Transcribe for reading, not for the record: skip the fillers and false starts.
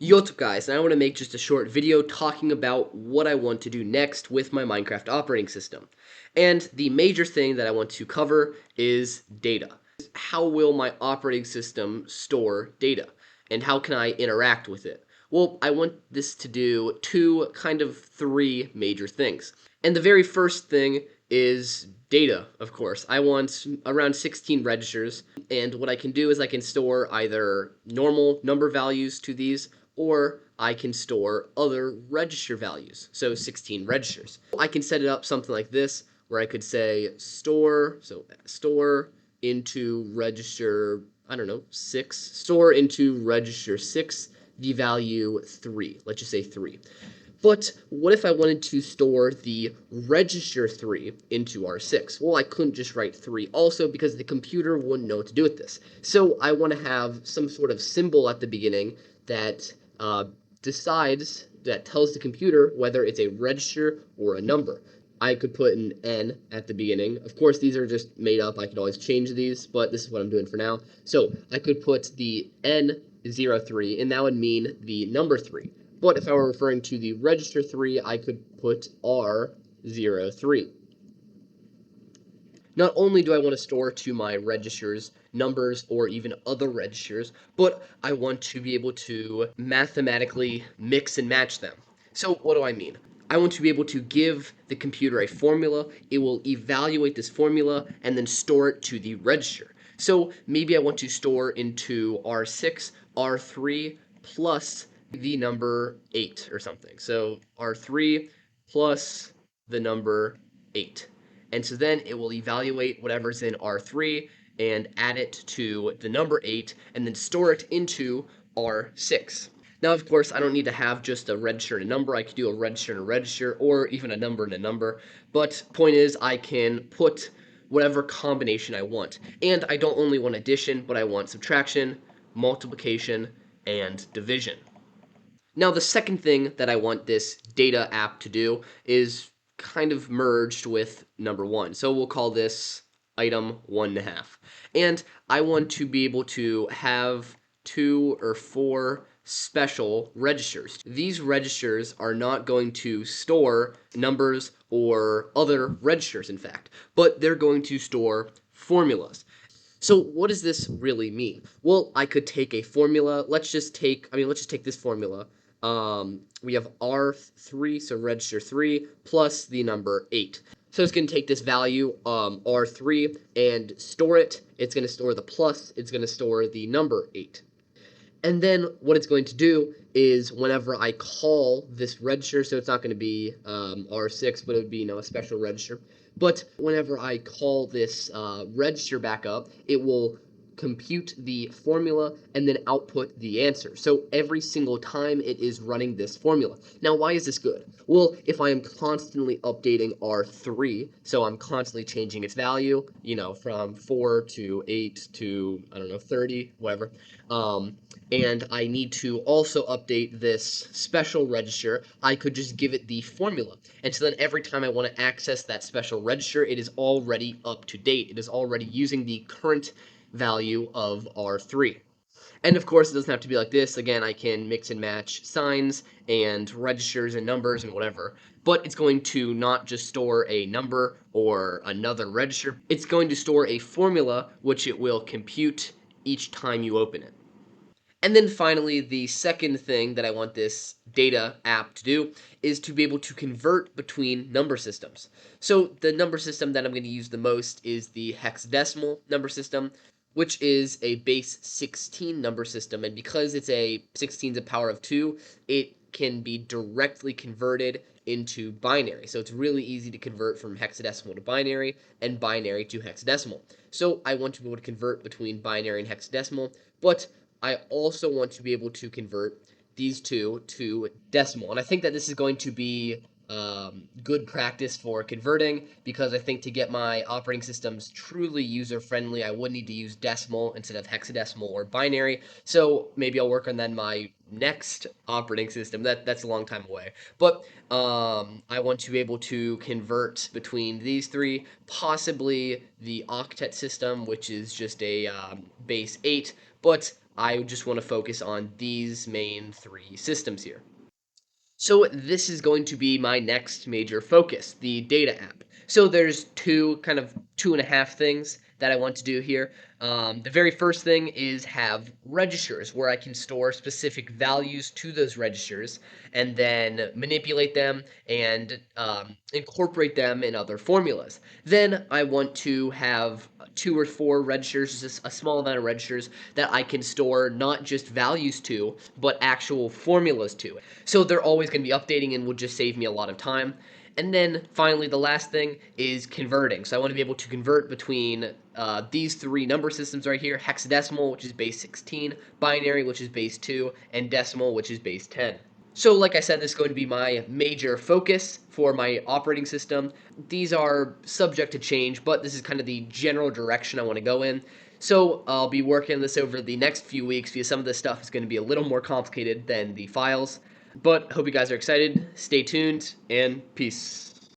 Yo, what's up guys, and I want to make just a short video talking about what I want to do next with my Minecraft operating system. And the major thing that I want to cover is data. How will my operating system store data? And how can I interact with it? Well, I want this to do three major things. And the very first thing is data, of course. I want around 16 registers, and what I can do is I can store either normal number values to these, or I can store other register values, so 16 registers. I can set it up something like this, where I could say store into register, I don't know, 6, store into register 6 the value 3, let's just say 3. But what if I wanted to store the register 3 into R6? Well, I couldn't just write 3 also because the computer wouldn't know what to do with this. So I want to have some sort of symbol at the beginning that that tells the computer whether it's a register or a number. I could put an N at the beginning. Of course, these are just made up. I could always change these, but this is what I'm doing for now. So I could put the N03, and that would mean the number 3. But if I were referring to the register 3, I could put R03. Not only do I want to store to my registers numbers or even other registers, but I want to be able to mathematically mix and match them. So what do I mean? I want to be able to give the computer a formula, it will evaluate this formula, and then store it to the register. So maybe I want to store into R6, R3 plus the number 8 or something. So R3 plus the number 8. And so then it will evaluate whatever's in R3 and add it to the number 8 and then store it into R6. Now, of course, I don't need to have just a register and a number. I could do a register and a register or even a number and a number. But point is, I can put whatever combination I want. And I don't only want addition, but I want subtraction, multiplication, and division. Now, the second thing that I want this data app to do is kind of merged with number 1. So we'll call this item 1.5. And I want to be able to have 2 or 4 special registers. These registers are not going to store numbers or other registers, in fact, but they're going to store formulas. So what does this really mean? Well, I could take a formula. Let's just take this formula. We have R3, so register 3, plus the number 8. So it's going to take this value, R3, and store it. It's going to store the plus. It's going to store the number 8. And then what it's going to do is whenever I call this register, so it's not going to be R6, but it would be a special register. But whenever I call this register back up, it will compute the formula and then output the answer. So every single time it is running this formula. Now, why is this good? Well, if I am constantly updating R3, so I'm constantly changing its value, from 4 to 8 to, I don't know, 30, whatever, and I need to also update this special register, I could just give it the formula. And so then every time I want to access that special register, it is already up to date. It is already using the current value of R3. And of course, it doesn't have to be like this. Again, I can mix and match signs and registers and numbers and whatever. But it's going to not just store a number or another register. It's going to store a formula which it will compute each time you open it. And then finally, the second thing that I want this data app to do is to be able to convert between number systems. So the number system that I'm going to use the most is the hexadecimal number system, which is a base 16 number system. And because it's a 16 to the power of 2, it can be directly converted into binary. So it's really easy to convert from hexadecimal to binary and binary to hexadecimal. So I want to be able to convert between binary and hexadecimal, but I also want to be able to convert these two to decimal. And I think that this is going to be good practice for converting, because I think to get my operating systems truly user-friendly, I would need to use decimal instead of hexadecimal or binary. So maybe I'll work on that in my next operating system. That's a long time away. But I want to be able to convert between these three, possibly the octet system, which is just a base 8, but I just want to focus on these main three systems here. So this is going to be my next major focus, the data app. So there's two and a half things that I want to do here. The very first thing is have registers where I can store specific values to those registers and then manipulate them and incorporate them in other formulas. Then I want to have 2 or 4 registers, just a small amount of registers that I can store not just values to, but actual formulas to. So they're always going to be updating and will just save me a lot of time. And then finally, the last thing is converting. So I want to be able to convert between these three number systems right here: hexadecimal, which is base 16, binary, which is base 2, and decimal, which is base 10. So like I said, this is going to be my major focus for my operating system. These are subject to change, but this is kind of the general direction I want to go in. So I'll be working on this over the next few weeks because some of this stuff is going to be a little more complicated than the files. But hope you guys are excited. Stay tuned, and peace.